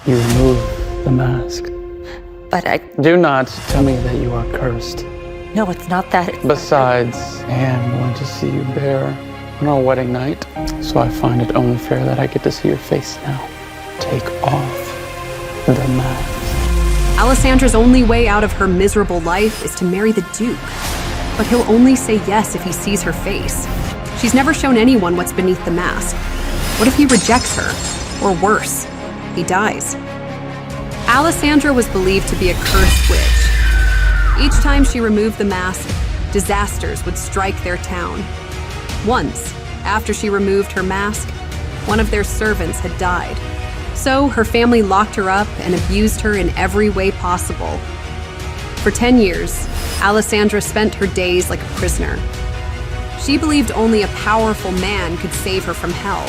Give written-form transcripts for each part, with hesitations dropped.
you remove the mask. But I... Do not tell me that you are cursed. No, it's not that. Besides, I am going to see you bare on our wedding night, so I find it only fair that I get to see your face now. Take off the mask. Alessandra's only way out of her miserable life is to marry the Duke. But he'll only say yes if he sees her face. She's never shown anyone what's beneath the mask. What if he rejects her? Or worse, he dies. Alessandra was believed to be a cursed witch. Each time she removed the mask, disasters would strike their town. Once, after she removed her mask, one of their servants had died. So her family locked her up and abused her in every way possible. For 10 years, Alessandra spent her days like a prisoner. She believed only a powerful man could save her from hell.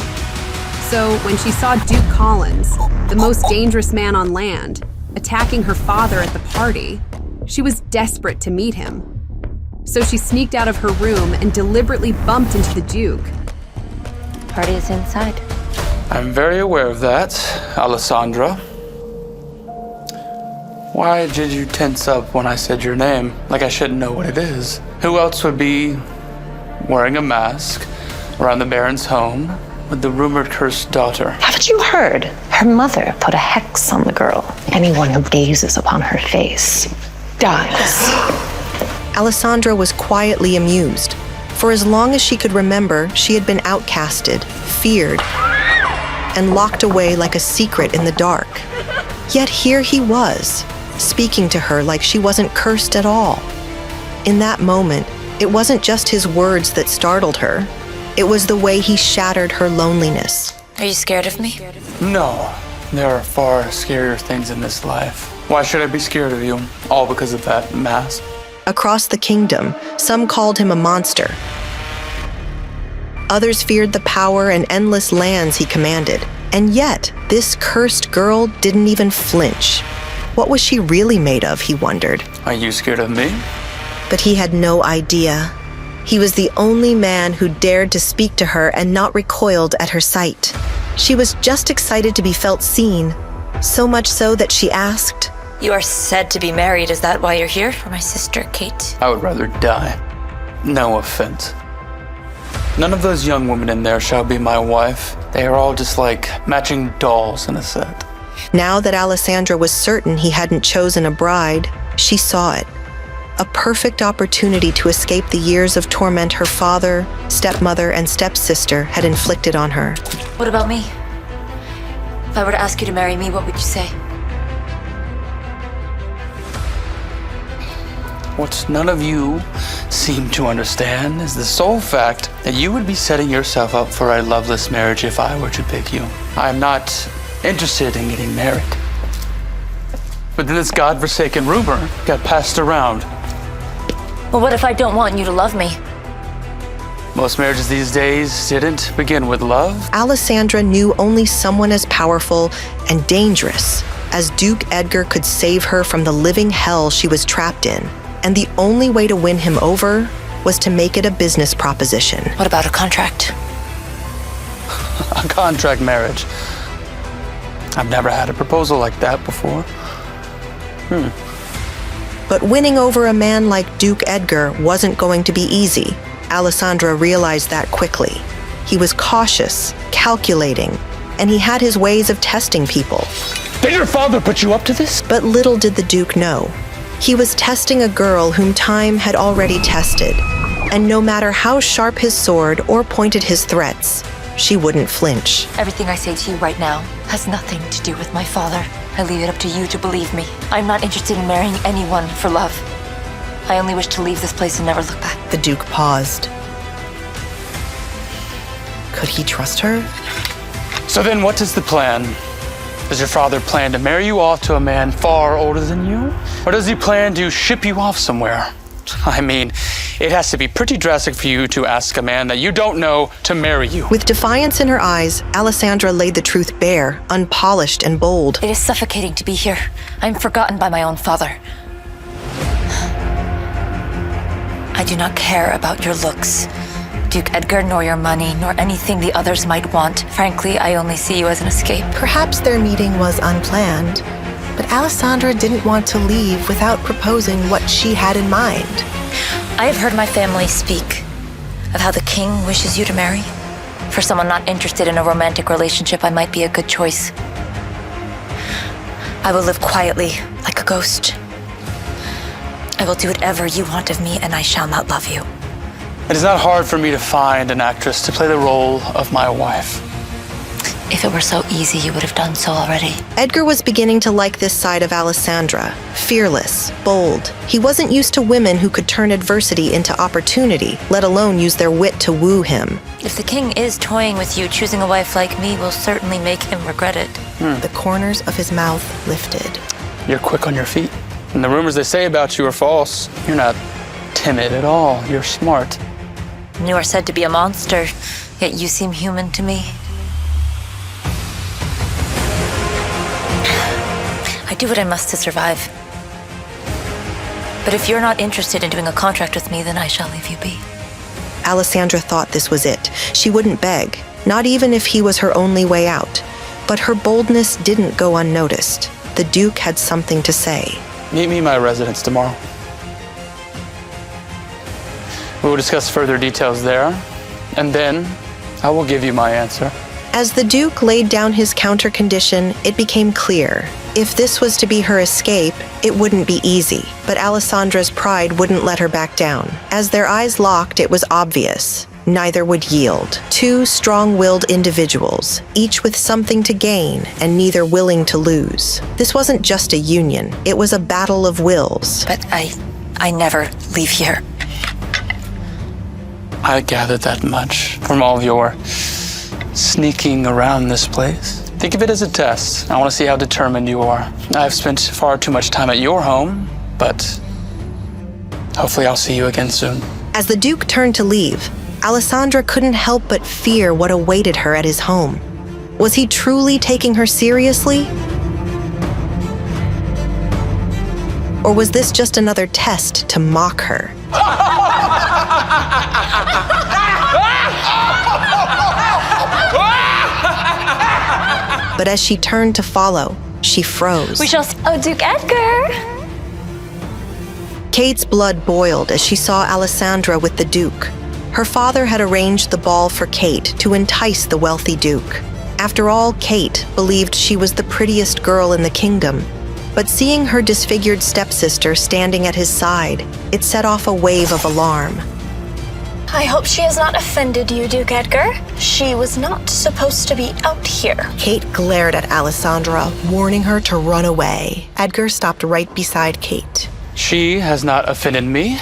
So when she saw Duke Collins, the most dangerous man on land, attacking her father at the party, she was desperate to meet him. So she sneaked out of her room and deliberately bumped into the Duke. Party is inside. I'm very aware of that, Alessandra. Why did you tense up when I said your name, like I shouldn't know what it is? Who else would be wearing a mask around the Baron's home with the rumored cursed daughter? Haven't you heard? Her mother put a hex on the girl. Anyone who gazes upon her face dies. Alessandra was quietly amused. For as long as she could remember, she had been outcasted, feared, and locked away like a secret in the dark. Yet here he was, speaking to her like she wasn't cursed at all. In that moment, it wasn't just his words that startled her. It was the way he shattered her loneliness. Are you scared of me? No, there are far scarier things in this life. Why should I be scared of you? All because of that mask. Across the kingdom, some called him a monster. Others feared the power and endless lands he commanded. And yet, this cursed girl didn't even flinch. What was she really made of, he wondered. Are you scared of me? But he had no idea. He was the only man who dared to speak to her and not recoiled at her sight. She was just excited to be felt seen, so much so that she asked, You are said to be married. Is that why you're here? For my sister, Kate? I would rather die. No offense. None of those young women in there shall be my wife. They are all just like matching dolls in a set. Now that Alessandra was certain he hadn't chosen a bride, she saw it. A perfect opportunity to escape the years of torment her father, stepmother, and stepsister had inflicted on her. What about me? If I were to ask you to marry me, what would you say? What none of you seem to understand is the sole fact that you would be setting yourself up for a loveless marriage if I were to pick you. I'm not interested in getting married. But then this godforsaken rumor got passed around. Well, what if I don't want you to love me? Most marriages these days didn't begin with love. Alessandra knew only someone as powerful and dangerous as Duke Edgar could save her from the living hell she was trapped in. And the only way to win him over was to make it a business proposition. What about a contract? A contract marriage. I've never had a proposal like that before. But winning over a man like Duke Edgar wasn't going to be easy. Alessandra realized that quickly. He was cautious, calculating, and he had his ways of testing people. Did your father put you up to this? But little did the Duke know. He was testing a girl whom time had already tested. And no matter how sharp his sword or pointed his threats, she wouldn't flinch. Everything I say to you right now has nothing to do with my father. I leave it up to you to believe me. I'm not interested in marrying anyone for love. I only wish to leave this place and never look back. The Duke paused. Could he trust her? So then what is the plan? Does your father plan to marry you off to a man far older than you? Or does he plan to ship you off somewhere? I mean, it has to be pretty drastic for you to ask a man that you don't know to marry you. With defiance in her eyes, Alessandra laid the truth bare, unpolished and bold. It is suffocating to be here. I'm forgotten by my own father. I do not care about your looks, Duke Edgar, nor your money, nor anything the others might want. Frankly, I only see you as an escape. Perhaps their meeting was unplanned, but Alessandra didn't want to leave without proposing what she had in mind. I have heard my family speak of how the king wishes you to marry. For someone not interested in a romantic relationship, I might be a good choice. I will live quietly, like a ghost. I will do whatever you want of me, and I shall not love you. It is not hard for me to find an actress to play the role of my wife. If it were so easy, you would have done so already. Edgar was beginning to like this side of Alessandra. Fearless, bold. He wasn't used to women who could turn adversity into opportunity, let alone use their wit to woo him. If the king is toying with you, choosing a wife like me will certainly make him regret it. The corners of his mouth lifted. You're quick on your feet. And the rumors they say about you are false. You're not timid at all. You're smart. You are said to be a monster, yet you seem human to me. I do what I must to survive. But if you're not interested in doing a contract with me, then I shall leave you be. Alessandra thought this was it. She wouldn't beg, not even if he was her only way out. But her boldness didn't go unnoticed. The Duke had something to say. Meet me in my residence tomorrow. We will discuss further details there, and then I will give you my answer. As the Duke laid down his counter condition, it became clear. If this was to be her escape, it wouldn't be easy. But Alessandra's pride wouldn't let her back down. As their eyes locked, it was obvious. Neither would yield. Two strong-willed individuals, each with something to gain and neither willing to lose. This wasn't just a union. It was a battle of wills. But I never leave here. I gathered that much from all of your sneaking around this place. Think of it as a test. I want to see how determined you are. I've spent far too much time at your home, but hopefully I'll see you again soon. As the Duke turned to leave, Alessandra couldn't help but fear what awaited her at his home. Was he truly taking her seriously? Or was this just another test to mock her? But as she turned to follow, she froze. We shall see. Oh, Duke Edgar! Kate's blood boiled as she saw Alessandra with the Duke. Her father had arranged the ball for Kate to entice the wealthy Duke. After all, Kate believed she was the prettiest girl in the kingdom. But seeing her disfigured stepsister standing at his side, it set off a wave of alarm. I hope she has not offended you, Duke Edgar. She was not supposed to be out here. Kate glared at Alessandra, warning her to run away. Edgar stopped right beside Kate. She has not offended me,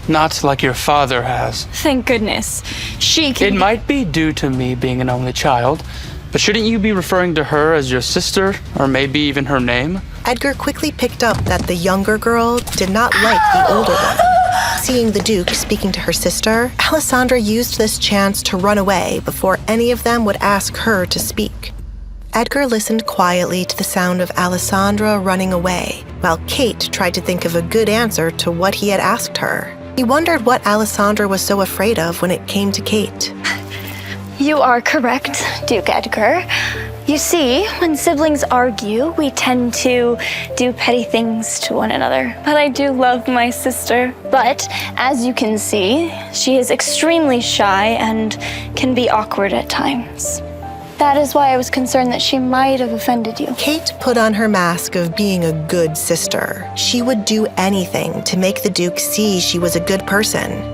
not like your father has. Thank goodness. She can... It might be due to me being an only child, but shouldn't you be referring to her as your sister, or maybe even her name? Edgar quickly picked up that the younger girl did not like the older one. Seeing the Duke speaking to her sister, Alessandra used this chance to run away before any of them would ask her to speak. Edgar listened quietly to the sound of Alessandra running away, while Kate tried to think of a good answer to what he had asked her. He wondered what Alessandra was so afraid of when it came to Kate. You are correct, Duke Edgar. You see, when siblings argue, we tend to do petty things to one another. But I do love my sister. But, as you can see, she is extremely shy and can be awkward at times. That is why I was concerned that she might have offended you. Kate put on her mask of being a good sister. She would do anything to make the Duke see she was a good person.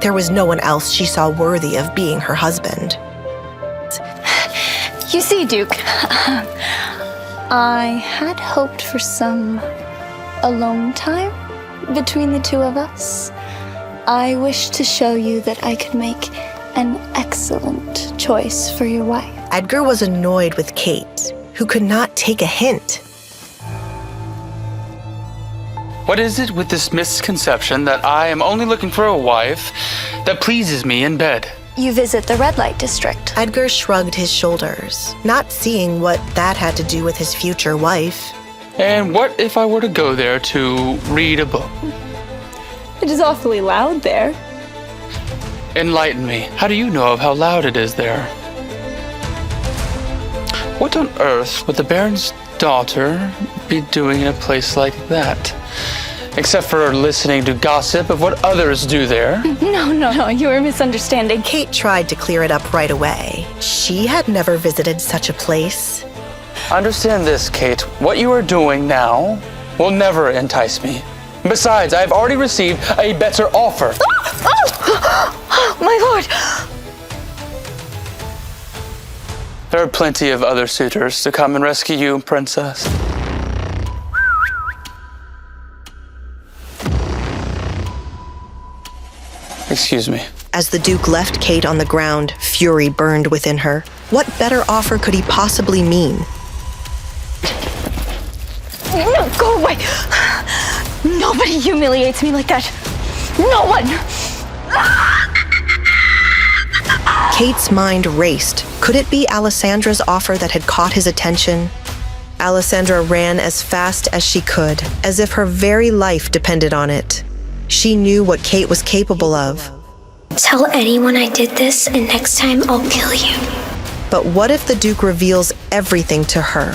There was no one else she saw worthy of being her husband. You see, Duke, I had hoped for some alone time between the two of us. I wish to show you that I could make an excellent choice for your wife. Edgar was annoyed with Kate, who could not take a hint. What is it with this misconception that I am only looking for a wife that pleases me in bed? You visit the red light district. Edgar shrugged his shoulders, not seeing what that had to do with his future wife. And what if I were to go there to read a book? It is awfully loud there. Enlighten me. How do you know of how loud it is there? What on earth would the Baron's daughter be doing in a place like that? Except for listening to gossip of what others do there. No, you are misunderstanding. Kate tried to clear it up right away. She had never visited such a place. Understand this, Kate. What you are doing now will never entice me. Besides, I have already received a better offer. My lord! There are plenty of other suitors to come and rescue you, princess. Excuse me. As the Duke left Kate on the ground, fury burned within her. What better offer could he possibly mean? No, go away! Nobody humiliates me like that. No one! Kate's mind raced. Could it be Alessandra's offer that had caught his attention? Alessandra ran as fast as she could, as if her very life depended on it. She knew what Kate was capable of. Tell anyone I did this, and next time I'll kill you. But what if the Duke reveals everything to her?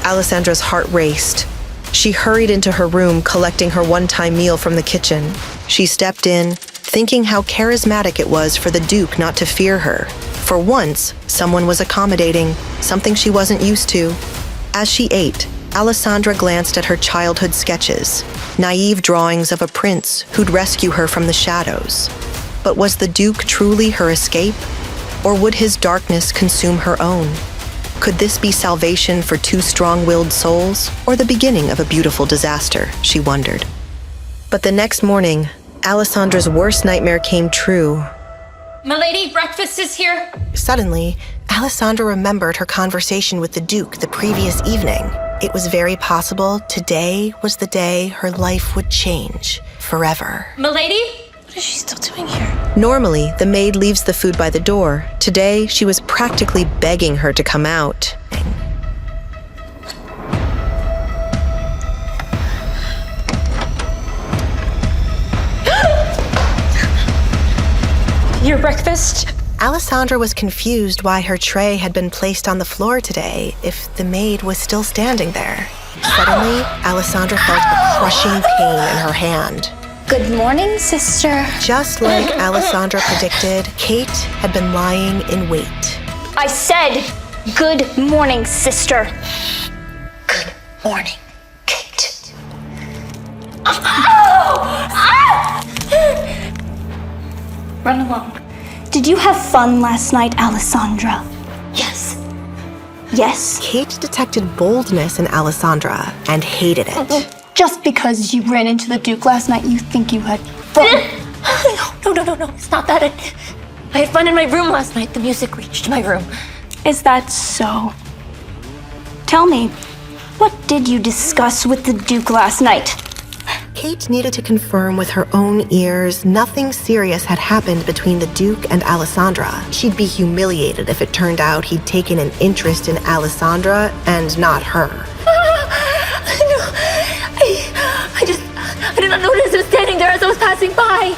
Alessandra's heart raced. She hurried into her room, collecting her one-time meal from the kitchen. She stepped in, thinking how charismatic it was for the Duke not to fear her. For once, someone was accommodating, something she wasn't used to. As she ate, Alessandra glanced at her childhood sketches, naive drawings of a prince who'd rescue her from the shadows. But was the Duke truly her escape? Or would his darkness consume her own? Could this be salvation for two strong-willed souls, or the beginning of a beautiful disaster, she wondered. But the next morning, Alessandra's worst nightmare came true. Milady, breakfast is here. Suddenly, Alessandra remembered her conversation with the Duke the previous evening. It was very possible today was the day her life would change forever. Milady? What is she still doing here? Normally, the maid leaves the food by the door. Today, she was practically begging her to come out. Your breakfast? Alessandra was confused why her tray had been placed on the floor today if the maid was still standing there. Suddenly, Alessandra felt a crushing pain in her hand. Good morning, sister. Just like Alessandra predicted, Kate had been lying in wait. I said, good morning, sister. Good morning, Kate. Run along. Did you have fun last night, Alessandra? Yes. Yes? Kate detected boldness in Alessandra and hated it. Just because you ran into the Duke last night, you think you had fun? No. It's not that. I had fun in my room last night. The music reached my room. Is that so? Tell me, what did you discuss with the Duke last night? Kate needed to confirm with her own ears nothing serious had happened between the Duke and Alessandra. She'd be humiliated if it turned out he'd taken an interest in Alessandra and not her. I did not notice him standing there as I was passing by.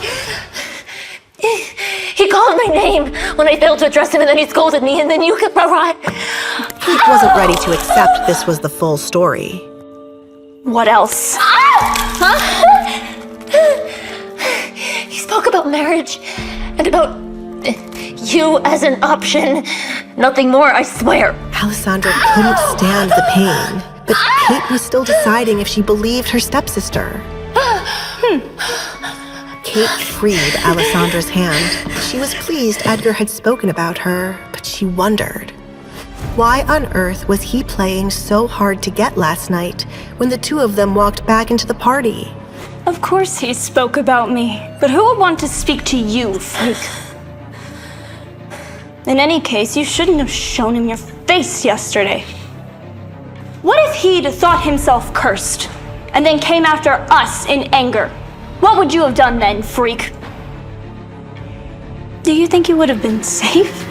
He called my name when I failed to address him, and then he scolded me, and then you arrived. Kate wasn't ready to accept this was the full story. What else? He spoke about marriage and about you as an option. Nothing more, I swear. Alessandra couldn't stand the pain, but Kate was still deciding if she believed her stepsister. Kate freed Alessandra's hand. She was pleased Edgar had spoken about her, but she wondered, why on earth was he playing so hard to get last night when the two of them walked back into the party? Of course he spoke about me, but who would want to speak to you, freak? In any case, you shouldn't have shown him your face yesterday. What if he'd thought himself cursed, and then came after us in anger? What would you have done then, freak? Do you think you would have been safe?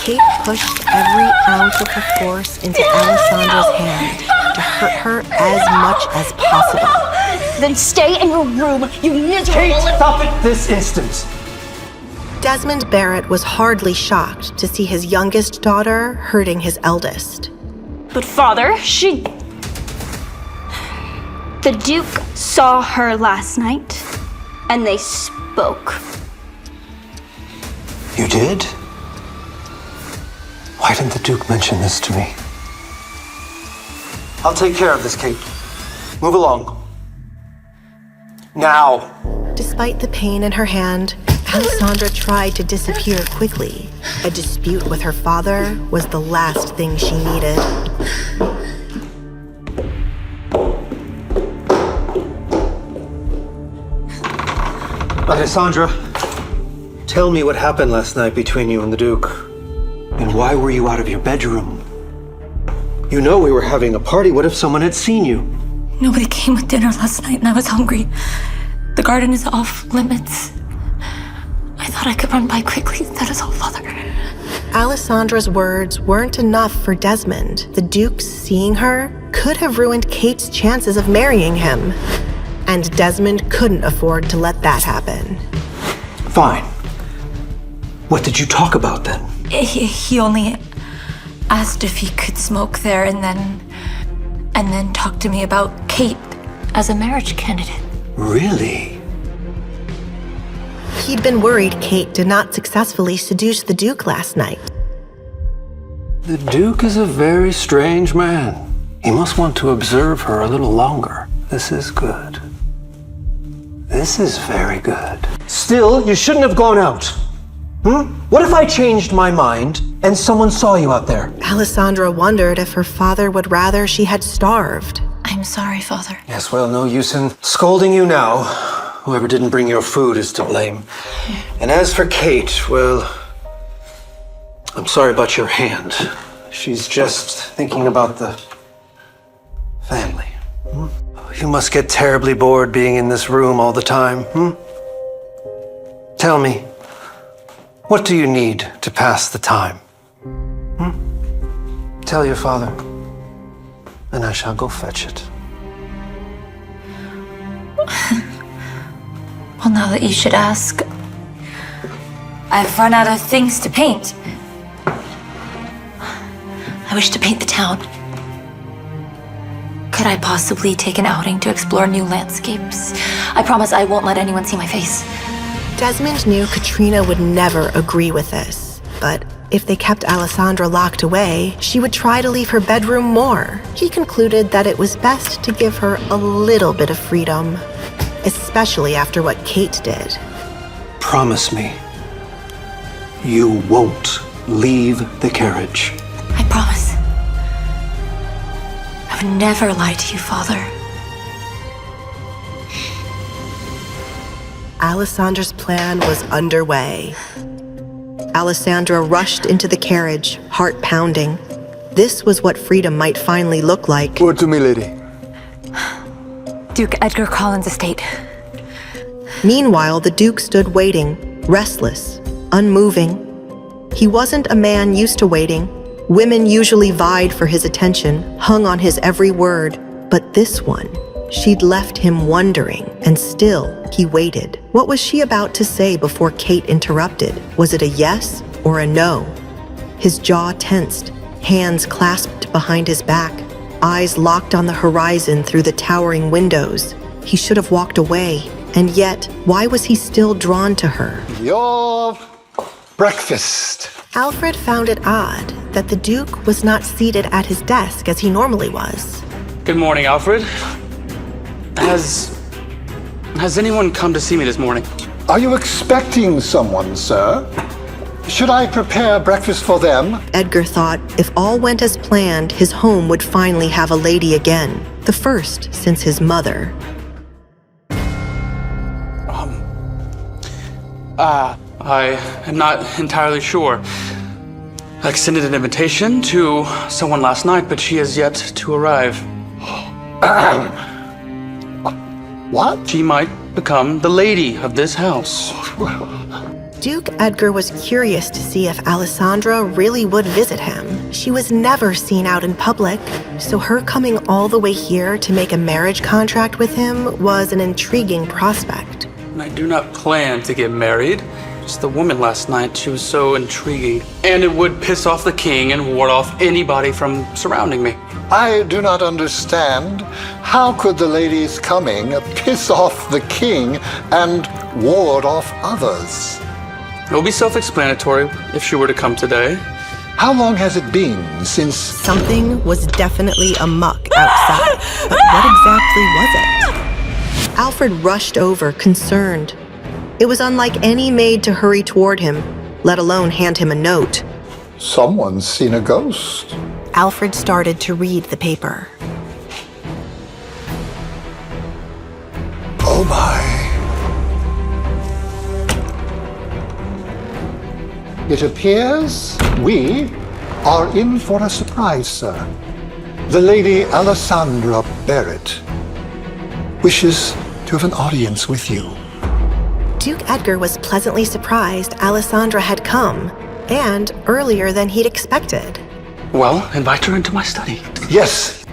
Kate pushed every ounce of her force into Alessandra's hand to hurt her as much as possible. then stay in your room, you miserable... Kate, stop it this instant! Desmond Barrett was hardly shocked to see his youngest daughter hurting his eldest. But Father, The Duke saw her last night, and they spoke. You did? Why didn't the Duke mention this to me? I'll take care of this, Kate. Move along. Now. Despite the pain in her hand, Alessandra tried to disappear quickly. A dispute with her father was the last thing she needed. Alessandra, tell me what happened last night between you and the Duke. And why were you out of your bedroom? You know we were having a party. What if someone had seen you? Nobody came with dinner last night and I was hungry. The garden is off limits. I thought I could run by quickly. That is all, Father. Alessandra's words weren't enough for Desmond. The Duke's seeing her could have ruined Kate's chances of marrying him. And Desmond couldn't afford to let that happen. Fine. What did you talk about then? He only asked if he could smoke there and then talk to me about Kate as a marriage candidate. Really? He'd been worried Kate did not successfully seduce the Duke last night. The Duke is a very strange man. He must want to observe her a little longer. This is good. This is very good. Still, you shouldn't have gone out. What if I changed my mind and someone saw you out there? Alessandra wondered if her father would rather she had starved. I'm sorry, Father. Yes, well, no use in scolding you now. Whoever didn't bring your food is to blame. And as for Kate, well, I'm sorry about your hand. She's just thinking about the family. You must get terribly bored being in this room all the time, Tell me, what do you need to pass the time? Tell your father, and I shall go fetch it. Well, now that you should ask, I've run out of things to paint. I wish to paint the town. Could I possibly take an outing to explore new landscapes? I promise I won't let anyone see my face. Desmond knew Katrina would never agree with this, but if they kept Alessandra locked away, she would try to leave her bedroom more. He concluded that it was best to give her a little bit of freedom, especially after what Kate did. Promise me, you won't leave the carriage. I promise. I would never lie to you, Father. Alessandra's plan was underway. Alessandra rushed into the carriage, heart pounding. This was what freedom might finally look like. Word to me, lady. Duke Edgar Collins' estate. Meanwhile, the Duke stood waiting, restless, unmoving. He wasn't a man used to waiting. Women usually vied for his attention, hung on his every word. But this one, she'd left him wondering, and still he waited. What was she about to say before Kate interrupted? Was it a yes or a no? His jaw tensed, hands clasped behind his back, eyes locked on the horizon through the towering windows. He should have walked away, and yet, why was he still drawn to her? Your breakfast. Alfred found it odd that the Duke was not seated at his desk as he normally was. Good morning, Alfred. Has anyone come to see me this morning? Are you expecting someone, sir? Should I prepare breakfast for them? Edgar thought if all went as planned, his home would finally have a lady again, the first since his mother. I am not entirely sure. I extended an invitation to someone last night, but she has yet to arrive. What? She might become the lady of this house. Duke Edgar was curious to see if Alessandra really would visit him. She was never seen out in public, so her coming all the way here to make a marriage contract with him was an intriguing prospect. I do not plan to get married. Just the woman last night, she was so intriguing. And it would piss off the king and ward off anybody from surrounding me. I do not understand. How could the lady's coming piss off the king and ward off others? It will be self-explanatory if she were to come today. How long has it been since... Something was definitely amuck outside, but what exactly was it? Alfred rushed over, concerned. It was unlike any maid to hurry toward him, let alone hand him a note. Someone's seen a ghost. Alfred started to read the paper. Oh my. It appears we are in for a surprise, sir. The Lady Alessandra Barrett wishes to have an audience with you. Duke Edgar was pleasantly surprised Alessandra had come, and earlier than he'd expected. Well, invite her into my study. Yes.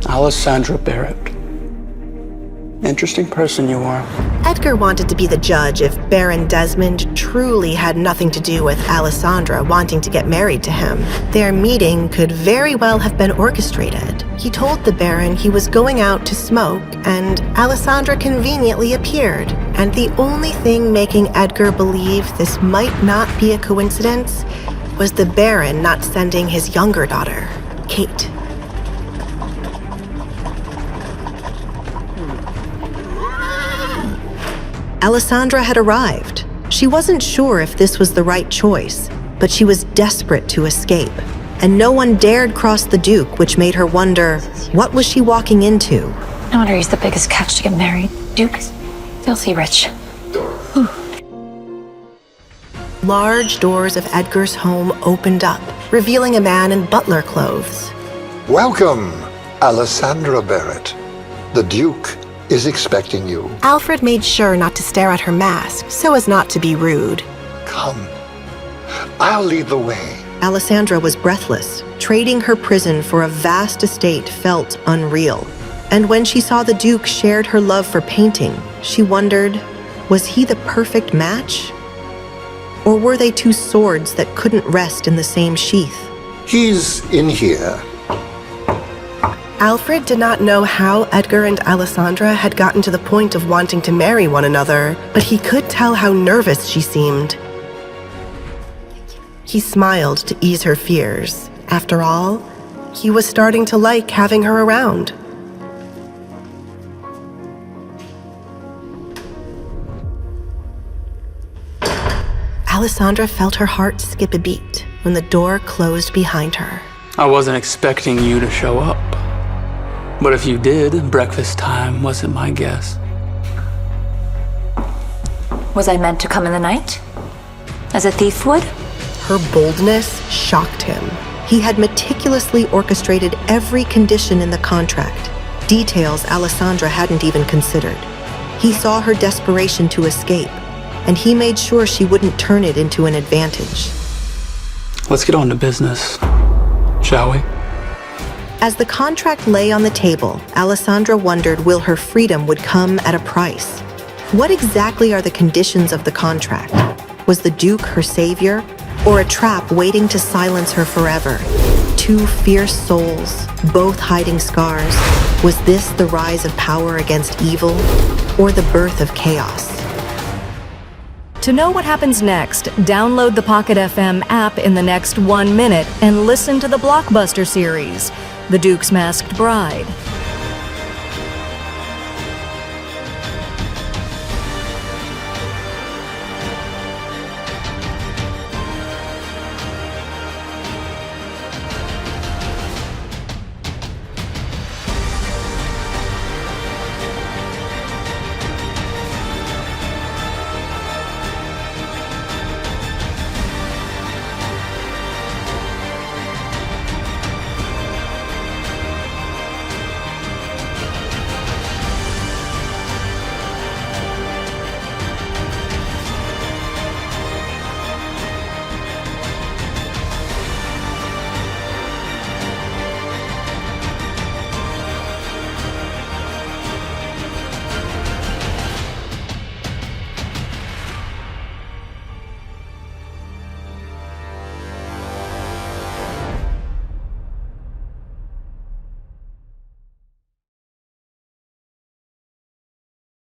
Alessandra Barrett. Interesting person you are. Edgar wanted to be the judge if Baron Desmond truly had nothing to do with Alessandra wanting to get married to him. Their meeting could very well have been orchestrated. He told the Baron he was going out to smoke, and Alessandra conveniently appeared. And the only thing making Edgar believe this might not be a coincidence was the Baron not sending his younger daughter, Kate. Alessandra had arrived. She wasn't sure if this was the right choice, but she was desperate to escape, and no one dared cross the Duke, which made her wonder, what was she walking into? No wonder he's the biggest catch to get married. Duke's filthy rich. Large doors of Edgar's home opened up, revealing a man in butler clothes. Welcome, Alessandra Barrett. The Duke is expecting you. Alfred made sure not to stare at her mask, so as not to be rude. Come. I'll lead the way. Alessandra was breathless. Trading her prison for a vast estate felt unreal. And when she saw the Duke shared her love for painting, she wondered, was he the perfect match? Or were they two swords that couldn't rest in the same sheath? He's in here. Alfred did not know how Edgar and Alessandra had gotten to the point of wanting to marry one another, but he could tell how nervous she seemed. He smiled to ease her fears. After all, he was starting to like having her around. Alessandra felt her heart skip a beat when the door closed behind her. I wasn't expecting you to show up. But if you did, breakfast time wasn't my guess. Was I meant to come in the night? As a thief would? Her boldness shocked him. He had meticulously orchestrated every condition in the contract, details Alessandra hadn't even considered. He saw her desperation to escape, and he made sure she wouldn't turn it into an advantage. Let's get on to business, shall we? As the contract lay on the table, Alessandra wondered will her freedom would come at a price. What exactly are the conditions of the contract? Was the Duke her savior, or a trap waiting to silence her forever? Two fierce souls, both hiding scars. Was this the rise of power against evil, or the birth of chaos? To know what happens next, download the Pocket FM app in the next 1 minute and listen to the Blockbuster series, The Duke's Masked Bride.